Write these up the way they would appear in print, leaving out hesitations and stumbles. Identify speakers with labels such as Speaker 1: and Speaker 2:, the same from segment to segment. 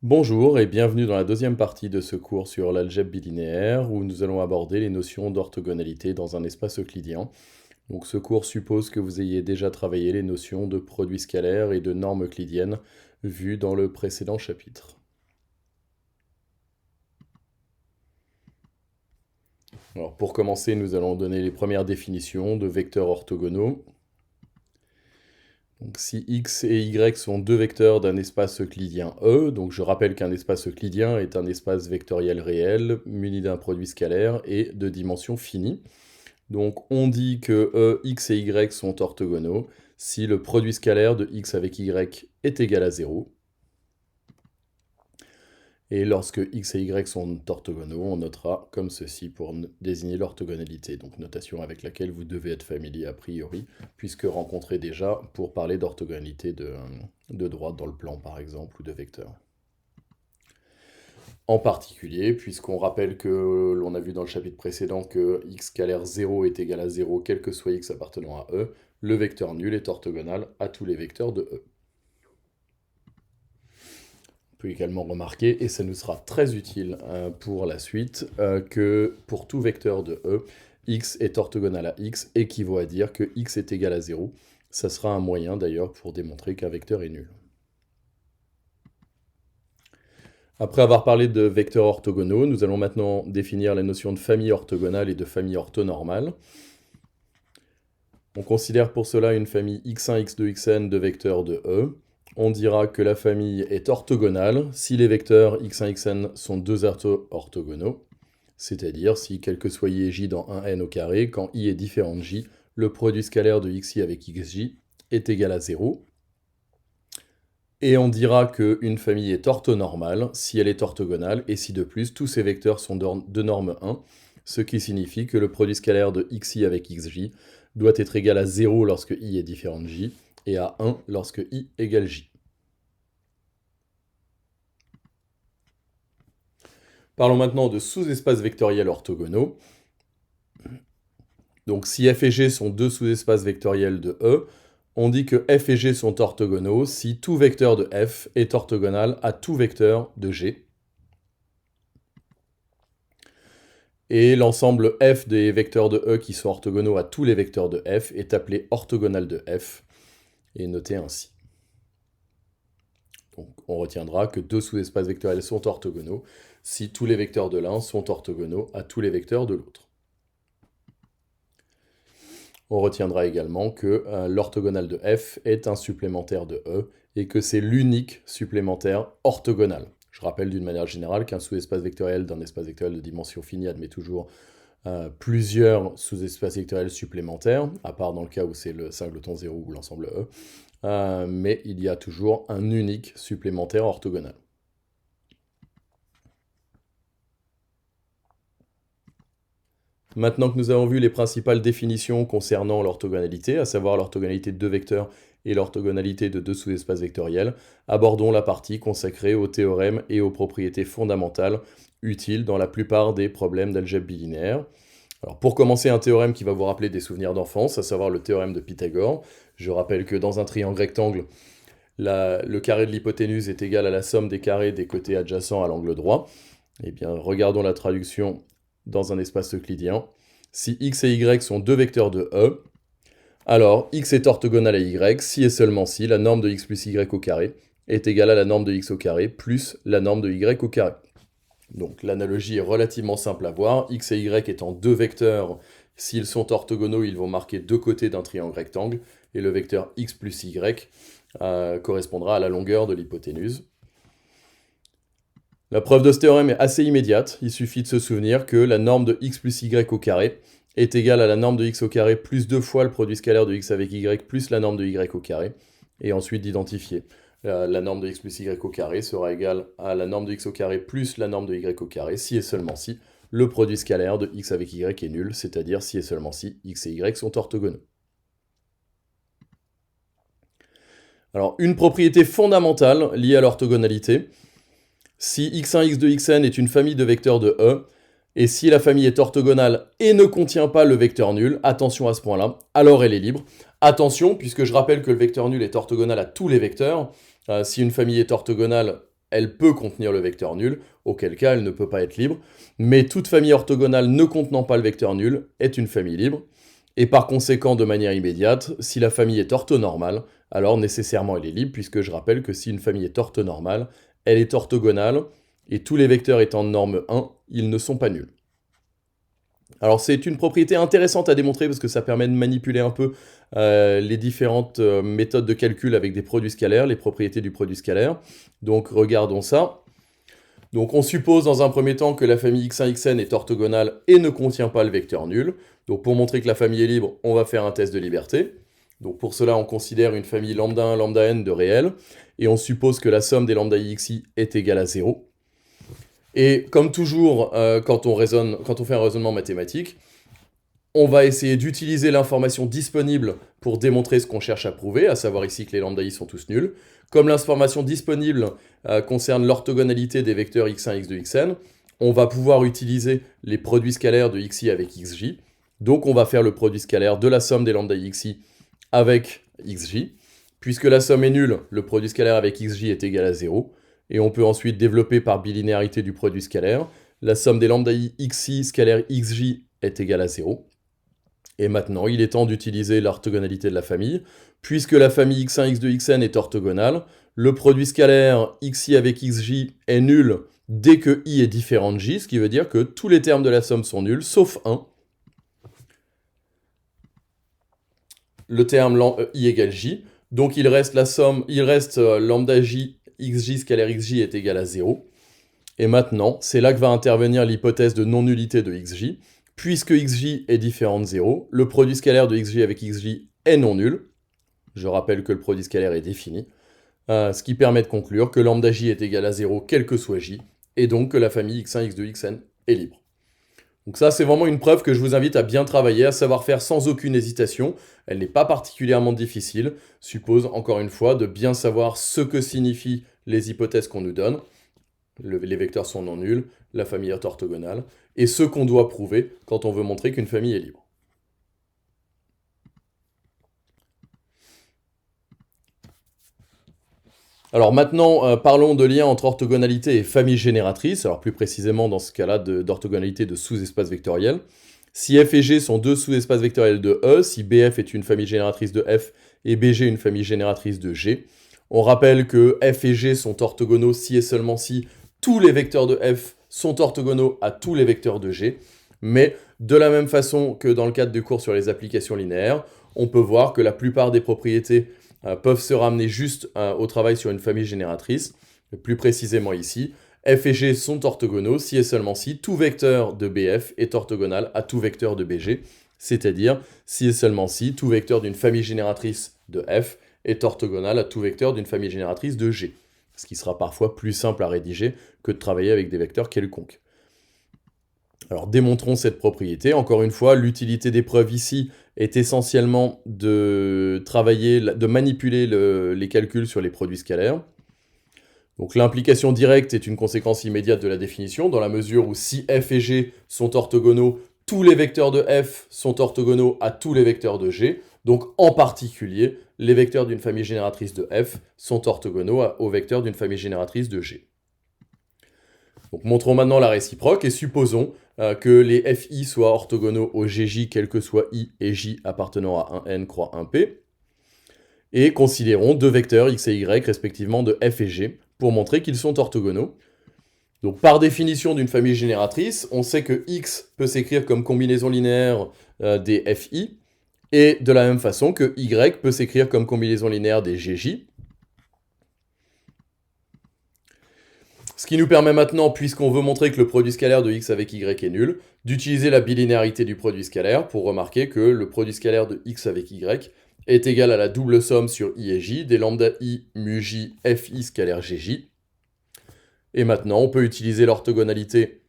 Speaker 1: Bonjour et bienvenue dans la deuxième partie de ce cours sur l'algèbre bilinéaire où nous allons aborder les notions d'orthogonalité dans un espace euclidien. Donc ce cours suppose que vous ayez déjà travaillé les notions de produits scalaires et de normes euclidiennes vues dans le précédent chapitre. Alors pour commencer, nous allons donner les premières définitions de vecteurs orthogonaux. Donc, si x et y sont deux vecteurs d'un espace euclidien E, donc je rappelle qu'un espace euclidien est un espace vectoriel réel muni d'un produit scalaire et de dimension finie. Donc on dit que E, x et y sont orthogonaux si le produit scalaire de x avec y est égal à 0. Et lorsque x et y sont orthogonaux, on notera comme ceci pour désigner l'orthogonalité, donc notation avec laquelle vous devez être familier a priori, puisque rencontré déjà pour parler d'orthogonalité de droite dans le plan par exemple, ou de vecteurs. En particulier, puisqu'on rappelle que l'on a vu dans le chapitre précédent que x scalaire 0 est égal à 0, quel que soit x appartenant à E, le vecteur nul est orthogonal à tous les vecteurs de E. On peut également remarquer, et ça nous sera très utile pour la suite, que pour tout vecteur de E, x est orthogonal à x équivaut à dire que x est égal à 0. Ça sera un moyen d'ailleurs pour démontrer qu'un vecteur est nul. Après avoir parlé de vecteurs orthogonaux, nous allons maintenant définir la notion de famille orthogonale et de famille orthonormale. On considère pour cela une famille x1, x2, xn de vecteurs de E. On dira que la famille est orthogonale si les vecteurs x1, xn sont deux orthogonaux, c'est-à-dire si quel que soit i et j dans un n au carré, quand i est différent de j, le produit scalaire de xi avec xj est égal à 0. Et on dira qu'une famille est orthonormale si elle est orthogonale et si de plus tous ces vecteurs sont de norme 1, ce qui signifie que le produit scalaire de xi avec xj doit être égal à 0 lorsque i est différent de j et à 1 lorsque i égale j. Parlons maintenant de sous-espaces vectoriels orthogonaux. Donc si f et g sont deux sous-espaces vectoriels de E, on dit que f et g sont orthogonaux si tout vecteur de f est orthogonal à tout vecteur de g. Et l'ensemble f des vecteurs de E qui sont orthogonaux à tous les vecteurs de f est appelé orthogonal de f, et noté ainsi. Donc on retiendra que deux sous-espaces vectoriels sont orthogonaux si tous les vecteurs de l'un sont orthogonaux à tous les vecteurs de l'autre. On retiendra également que l'orthogonal de f est un supplémentaire de E et que c'est l'unique supplémentaire orthogonal. Je rappelle d'une manière générale qu'un sous-espace vectoriel d'un espace vectoriel de dimension finie admet toujours plusieurs sous-espaces vectoriels supplémentaires, à part dans le cas où c'est le singleton 0 ou l'ensemble E, mais il y a toujours un unique supplémentaire orthogonal. Maintenant que nous avons vu les principales définitions concernant l'orthogonalité, à savoir l'orthogonalité de deux vecteurs et l'orthogonalité de deux sous-espaces vectoriels, abordons la partie consacrée aux théorèmes et aux propriétés fondamentales utiles dans la plupart des problèmes d'algèbre bilinéaire. Alors pour commencer, un théorème qui va vous rappeler des souvenirs d'enfance, à savoir le théorème de Pythagore. Je rappelle que dans un triangle rectangle, le carré de l'hypoténuse est égal à la somme des carrés des côtés adjacents à l'angle droit. Eh bien, regardons la traduction dans un espace euclidien. Si x et y sont deux vecteurs de E, alors x est orthogonal à y si et seulement si la norme de x plus y au carré est égale à la norme de x au carré plus la norme de y au carré. Donc l'analogie est relativement simple à voir. X et y étant deux vecteurs, s'ils sont orthogonaux, ils vont marquer deux côtés d'un triangle rectangle, et le vecteur x plus y correspondra à la longueur de l'hypoténuse. La preuve de ce théorème est assez immédiate, il suffit de se souvenir que la norme de x plus y au carré est égale à la norme de x au carré plus deux fois le produit scalaire de x avec y plus la norme de y au carré, et ensuite d'identifier. La norme de x plus y au carré sera égale à la norme de x au carré plus la norme de y au carré, si et seulement si le produit scalaire de x avec y est nul, c'est-à-dire si et seulement si x et y sont orthogonaux. Alors, une propriété fondamentale liée à l'orthogonalité, si x1, x2, xn est une famille de vecteurs de E, et si la famille est orthogonale et ne contient pas le vecteur nul, attention à ce point-là, alors elle est libre. Attention, puisque je rappelle que le vecteur nul est orthogonal à tous les vecteurs. Si une famille est orthogonale elle peut contenir le vecteur nul, auquel cas elle ne peut pas être libre, mais toute famille orthogonale ne contenant pas le vecteur nul est une famille libre, et par conséquent, de manière immédiate, si la famille est orthonormale, alors nécessairement elle est libre, puisque je rappelle que si une famille est orthonormale, elle est orthogonale, et tous les vecteurs étant de norme 1, ils ne sont pas nuls. Alors c'est une propriété intéressante à démontrer parce que ça permet de manipuler un peu les différentes méthodes de calcul avec des produits scalaires, les propriétés du produit scalaire. Donc regardons ça. Donc on suppose dans un premier temps que la famille x1, xn est orthogonale et ne contient pas le vecteur nul. Donc pour montrer que la famille est libre, on va faire un test de liberté. Donc pour cela, on considère une famille lambda 1, lambda n de réels, et on suppose que la somme des lambda i xi est égale à 0. Et comme toujours, quand on fait un raisonnement mathématique, on va essayer d'utiliser l'information disponible pour démontrer ce qu'on cherche à prouver, à savoir ici que les lambda i sont tous nuls. Comme l'information disponible concerne l'orthogonalité des vecteurs x1, x2, xn, on va pouvoir utiliser les produits scalaires de xi avec xj. Donc on va faire le produit scalaire de la somme des lambda i xi avec xj. Puisque la somme est nulle, le produit scalaire avec xj est égal à 0. Et on peut ensuite développer par bilinéarité du produit scalaire. La somme des lambda i xi scalaire xj est égale à 0. Et maintenant, il est temps d'utiliser l'orthogonalité de la famille. Puisque la famille x1, x2, xn est orthogonale, le produit scalaire xi avec xj est nul dès que i est différent de j, ce qui veut dire que tous les termes de la somme sont nuls, sauf un. Le terme i égale j. Donc il reste lambda j, xj scalaire xj est égal à 0. Et maintenant, c'est là que va intervenir l'hypothèse de non-nullité de xj. Puisque xj est différent de 0, le produit scalaire de xj avec xj est non nul. Je rappelle que le produit scalaire est défini. Ce qui permet de conclure que lambda j est égal à 0 quel que soit j, et donc que la famille x1, x2, xn est libre. Donc ça, c'est vraiment une preuve que je vous invite à bien travailler, à savoir faire sans aucune hésitation. Elle n'est pas particulièrement difficile, suppose encore une fois de bien savoir ce que signifient les hypothèses qu'on nous donne. Les vecteurs sont non nuls, la famille est orthogonale, et ce qu'on doit prouver quand on veut montrer qu'une famille est libre. Alors maintenant, parlons de lien entre orthogonalité et famille génératrice, alors plus précisément dans ce cas-là d'orthogonalité de sous-espaces vectoriels. Si f et g sont deux sous-espaces vectoriels de E, si bf est une famille génératrice de f et bg une famille génératrice de g, on rappelle que f et g sont orthogonaux si et seulement si tous les vecteurs de f sont orthogonaux à tous les vecteurs de g, mais de la même façon que dans le cadre du cours sur les applications linéaires, on peut voir que la plupart des propriétés peuvent se ramener juste au travail sur une famille génératrice. Plus précisément ici, f et g sont orthogonaux si et seulement si tout vecteur de bf est orthogonal à tout vecteur de bg, c'est-à-dire si et seulement si tout vecteur d'une famille génératrice de f est orthogonal à tout vecteur d'une famille génératrice de g, ce qui sera parfois plus simple à rédiger que de travailler avec des vecteurs quelconques. Alors démontrons cette propriété. Encore une fois, l'utilité des preuves ici est essentiellement de manipuler les calculs sur les produits scalaires. Donc l'implication directe est une conséquence immédiate de la définition, dans la mesure où si f et g sont orthogonaux, tous les vecteurs de f sont orthogonaux à tous les vecteurs de g. Donc en particulier, les vecteurs d'une famille génératrice de f sont orthogonaux aux vecteurs d'une famille génératrice de g. Donc montrons maintenant la réciproque et supposons que les fi soient orthogonaux au gj, quel que soit i et j appartenant à un n croix 1p. Et considérons deux vecteurs x et y respectivement de f et g pour montrer qu'ils sont orthogonaux. Donc par définition d'une famille génératrice, on sait que x peut s'écrire comme combinaison linéaire des fi, et de la même façon que y peut s'écrire comme combinaison linéaire des gj. Ce qui nous permet maintenant, puisqu'on veut montrer que le produit scalaire de x avec y est nul, d'utiliser la bilinéarité du produit scalaire pour remarquer que le produit scalaire de x avec y est égal à la double somme sur i et j des lambda i mu j fi scalaire gj. Et maintenant, on peut utiliser l'orthogonalité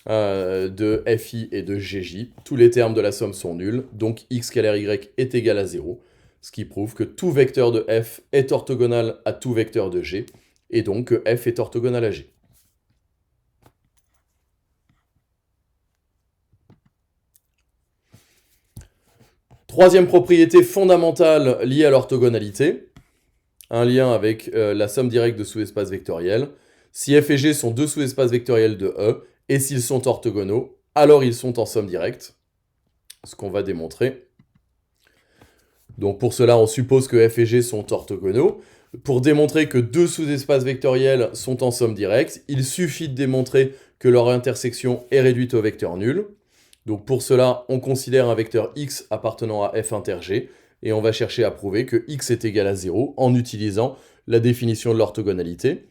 Speaker 1: de fi et de gj. Tous les termes de la somme sont nuls, donc x scalaire y est égal à 0, ce qui prouve que tout vecteur de f est orthogonal à tout vecteur de g, et donc que f est orthogonal à g. Troisième propriété fondamentale liée à l'orthogonalité, un lien avec la somme directe de sous-espaces vectoriels, Si f et g sont deux sous-espaces vectoriels de E, et s'ils sont orthogonaux, alors ils sont en somme directe, ce qu'on va démontrer. Donc pour cela, on suppose que f et g sont orthogonaux. Pour démontrer que deux sous-espaces vectoriels sont en somme directe, il suffit de démontrer que leur intersection est réduite au vecteur nul. Donc pour cela, on considère un vecteur x appartenant à f inter g, et on va chercher à prouver que x est égal à 0 en utilisant la définition de l'orthogonalité.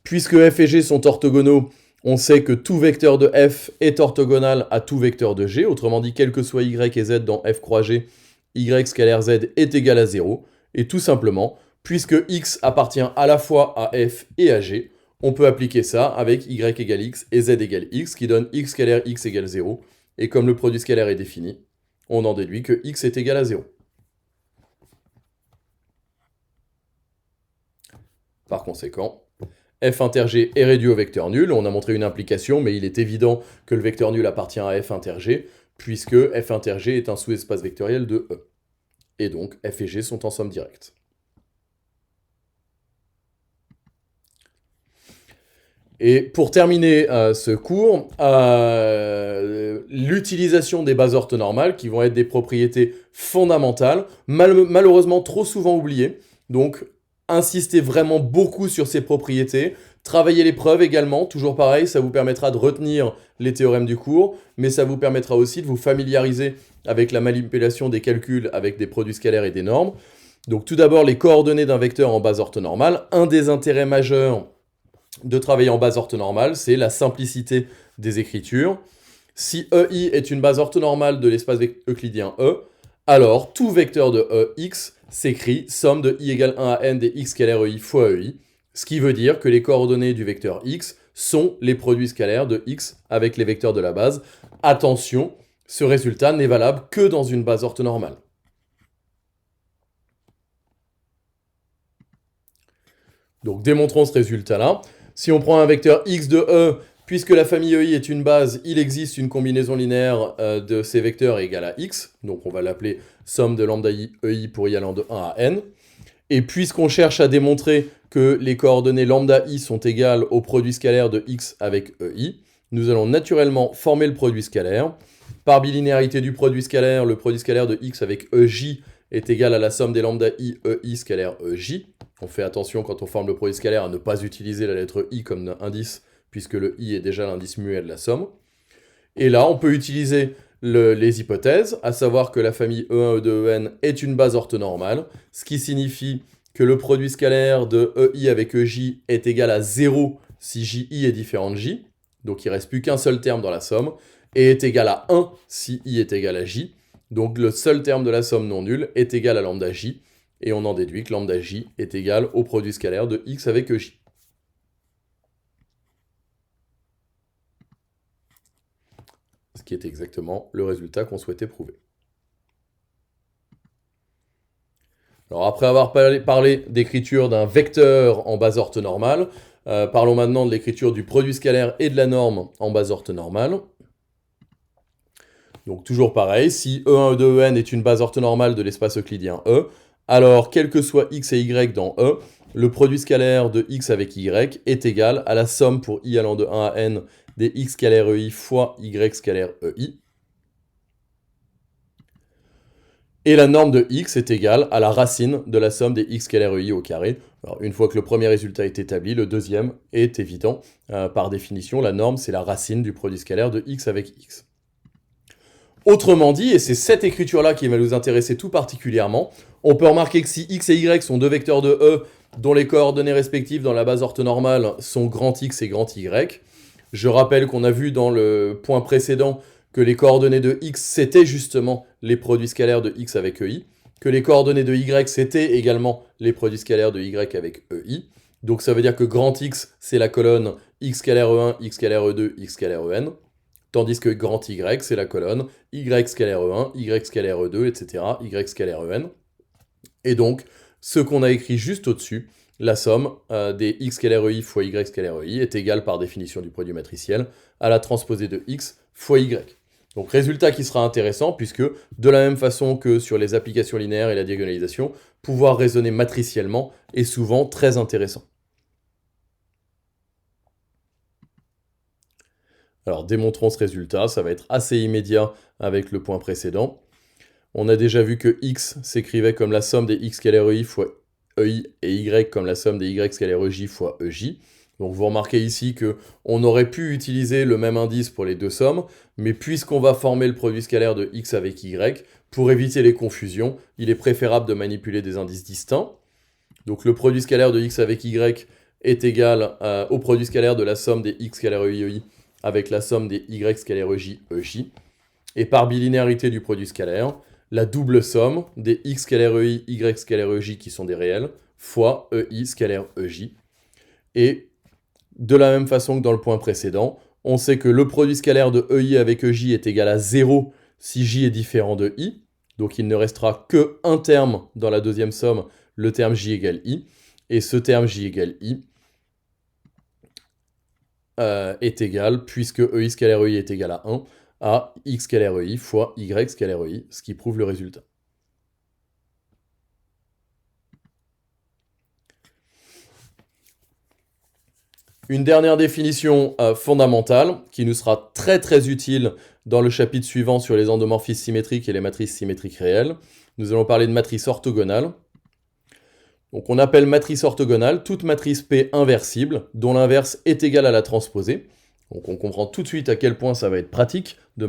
Speaker 1: Puisque f et g sont orthogonaux, on sait que tout vecteur de f est orthogonal à tout vecteur de g, autrement dit, quel que soit y et z dans f croix g, y scalaire z est égal à 0, et tout simplement, puisque x appartient à la fois à f et à g, on peut appliquer ça avec y égale x et z égale x, qui donne x scalaire x égale 0, et comme le produit scalaire est défini, on en déduit que x est égal à 0. Par conséquent, f inter g est réduit au vecteur nul. On a montré une implication, mais il est évident que le vecteur nul appartient à f inter g, puisque f inter g est un sous-espace vectoriel de E. Et donc, f et g sont en somme directe. Et pour terminer ce cours, l'utilisation des bases orthonormales, qui vont être des propriétés fondamentales, malheureusement trop souvent oubliées. Donc, insistez vraiment beaucoup sur ces propriétés. Travaillez les preuves également, toujours pareil, ça vous permettra de retenir les théorèmes du cours, mais ça vous permettra aussi de vous familiariser avec la manipulation des calculs avec des produits scalaires et des normes. Donc tout d'abord, les coordonnées d'un vecteur en base orthonormale. Un des intérêts majeurs de travailler en base orthonormale, c'est la simplicité des écritures. Si EI est une base orthonormale de l'espace euclidien E, alors tout vecteur de EX s'écrit somme de i égale 1 à n des x scalaires EI fois EI, ce qui veut dire que les coordonnées du vecteur x sont les produits scalaires de x avec les vecteurs de la base. Attention, ce résultat n'est valable que dans une base orthonormale. Donc démontrons ce résultat-là. Si on prend un vecteur x de E, puisque la famille EI est une base, il existe une combinaison linéaire de ces vecteurs égale à x. Donc on va l'appeler somme de lambda i EI pour i allant de 1 à n. Et puisqu'on cherche à démontrer que les coordonnées lambda i sont égales au produit scalaire de x avec EI, nous allons naturellement former le produit scalaire. Par bilinéarité du produit scalaire, le produit scalaire de x avec EJ est égal à la somme des lambda i EI scalaire EJ. On fait attention quand on forme le produit scalaire à ne pas utiliser la lettre i comme indice, puisque le i est déjà l'indice muet de la somme. Et là, on peut utiliser les hypothèses, à savoir que la famille E1, E2, En est une base orthonormale, ce qui signifie que le produit scalaire de EI avec EJ est égal à 0 si JI est différent de J, donc il ne reste plus qu'un seul terme dans la somme, et est égal à 1 si I est égal à J, donc le seul terme de la somme non nulle est égal à lambda J, et on en déduit que lambda J est égal au produit scalaire de X avec EJ. Ce qui est exactement le résultat qu'on souhaitait prouver. Alors après avoir parlé d'écriture d'un vecteur en base orthonormale, parlons maintenant de l'écriture du produit scalaire et de la norme en base orthonormale. Donc toujours pareil, si E1, E2, En est une base orthonormale de l'espace euclidien E, alors quel que soit x et y dans E, le produit scalaire de x avec y est égal à la somme pour i allant de 1 à n des x scalaire EI fois y scalaire EI. Et la norme de x est égale à la racine de la somme des x scalaire EI au carré. Alors, une fois que le premier résultat est établi, le deuxième est évident. Par définition, la norme, c'est la racine du produit scalaire de x avec x. Autrement dit, et c'est cette écriture-là qui va nous intéresser tout particulièrement, on peut remarquer que si x et y sont deux vecteurs de E dont les coordonnées respectives dans la base orthonormale sont grand X et grand Y, je rappelle qu'on a vu dans le point précédent que les coordonnées de x c'était justement les produits scalaires de x avec EI, que les coordonnées de y c'était également les produits scalaires de y avec EI. Donc ça veut dire que grand X c'est la colonne x scalaire E1, x scalaire E2, x scalaire En. Tandis que grand Y, c'est la colonne y scalaire E1, y scalaire E2, etc., y scalaire En. Et donc, ce qu'on a écrit juste au-dessus, la somme des x scalaire EI fois y scalaire EI est égale par définition du produit matriciel à la transposée de x fois y. Donc résultat qui sera intéressant puisque, de la même façon que sur les applications linéaires et la diagonalisation, pouvoir raisonner matriciellement est souvent très intéressant. Alors démontrons ce résultat, ça va être assez immédiat avec le point précédent. On a déjà vu que x s'écrivait comme la somme des x scalaires EI fois EI et y comme la somme des y scalaires EJ fois EJ. Donc vous remarquez ici qu'on aurait pu utiliser le même indice pour les deux sommes, mais puisqu'on va former le produit scalaire de x avec y, pour éviter les confusions, il est préférable de manipuler des indices distincts. Donc le produit scalaire de x avec y est égal au produit scalaire de la somme des x scalaires EI avec la somme des y scalaires EJ, EJ. Et par bilinéarité du produit scalaire, la double somme des x scalaire EI, y scalaire EJ qui sont des réels, fois EI scalaire EJ. Et de la même façon que dans le point précédent, on sait que le produit scalaire de EI avec EJ est égal à 0 si J est différent de I. Donc il ne restera qu'un terme dans la deuxième somme, le terme J égale I. Et ce terme J égale I est égal, puisque EI scalaire EI est égal à 1, à x scalaire EI fois y scalaire EI, ce qui prouve le résultat. Une dernière définition fondamentale qui nous sera très très utile dans le chapitre suivant sur les endomorphismes symétriques et les matrices symétriques réelles. Nous allons parler de matrice orthogonale. Donc on appelle matrice orthogonale toute matrice P inversible dont l'inverse est égal à la transposée. Donc on comprend tout de suite à quel point ça va être pratique de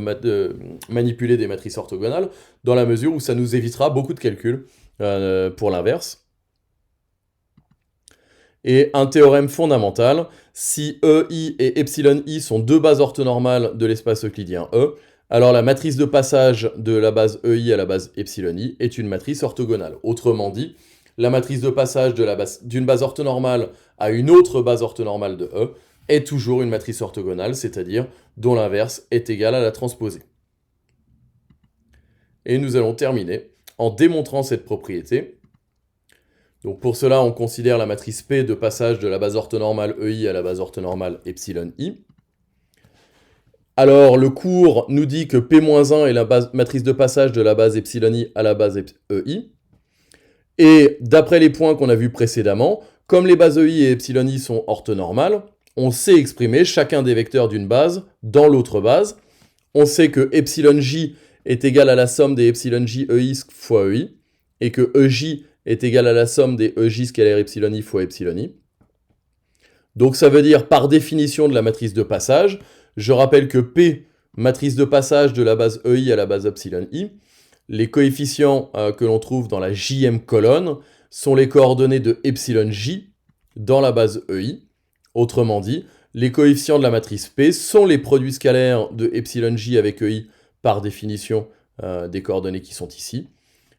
Speaker 1: manipuler des matrices orthogonales, dans la mesure où ça nous évitera beaucoup de calculs pour l'inverse. Et un théorème fondamental, si EI et epsilon I sont deux bases orthonormales de l'espace euclidien E, alors la matrice de passage de la base EI à la base epsilon I est une matrice orthogonale. Autrement dit, la matrice de passage d'une base orthonormale à une autre base orthonormale de E est toujours une matrice orthogonale, c'est-à-dire dont l'inverse est égal à la transposée. Et nous allons terminer en démontrant cette propriété. Donc pour cela, on considère la matrice P de passage de la base orthonormale EI à la base orthonormale epsilon I. Alors le cours nous dit que P-1 est la matrice de passage de la base epsilon I à la base EI. Et d'après les points qu'on a vus précédemment, comme les bases EI et epsilon I sont orthonormales, on sait exprimer chacun des vecteurs d'une base dans l'autre base. On sait que epsilon J est égal à la somme des epsilon J EI fois EI, et que EJ est égal à la somme des EJ scalaire epsilon I fois epsilon I. Donc ça veut dire, par définition de la matrice de passage, je rappelle que P, matrice de passage de la base EI à la base epsilon I, les coefficients que l'on trouve dans la jème colonne sont les coordonnées de epsilon J dans la base EI. Autrement dit, les coefficients de la matrice P sont les produits scalaires de epsilon J avec EI par définition des coordonnées qui sont ici.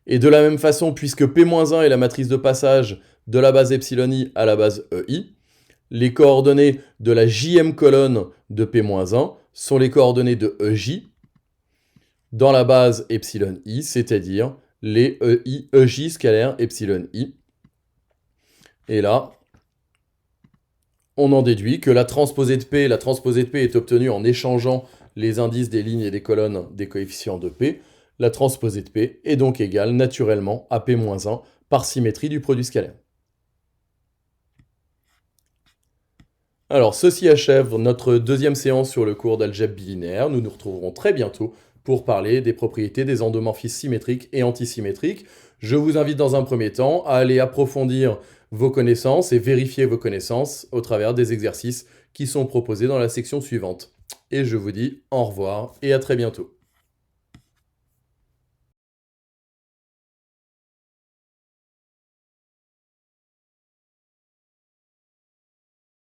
Speaker 1: Et de la même façon, puisque P-1 est la matrice de passage de la base epsilon I à la base EI, les coordonnées de la jème colonne de P-1 sont les coordonnées de EJ dans la base epsilon I, c'est-à-dire les EJ scalaires epsilon I. Et là, on en déduit que la transposée de P est obtenue en échangeant les indices des lignes et des colonnes des coefficients de P. La transposée de P est donc égale naturellement à P-1 par symétrie du produit scalaire. Alors, ceci achève notre deuxième séance sur le cours d'algèbre bilinéaire. Nous nous retrouverons très bientôt pour parler des propriétés des endomorphismes symétriques et antisymétriques. Je vous invite dans un premier temps à aller approfondir vos connaissances et vérifier vos connaissances au travers des exercices qui sont proposés dans la section suivante. Et je vous dis au revoir et à très bientôt.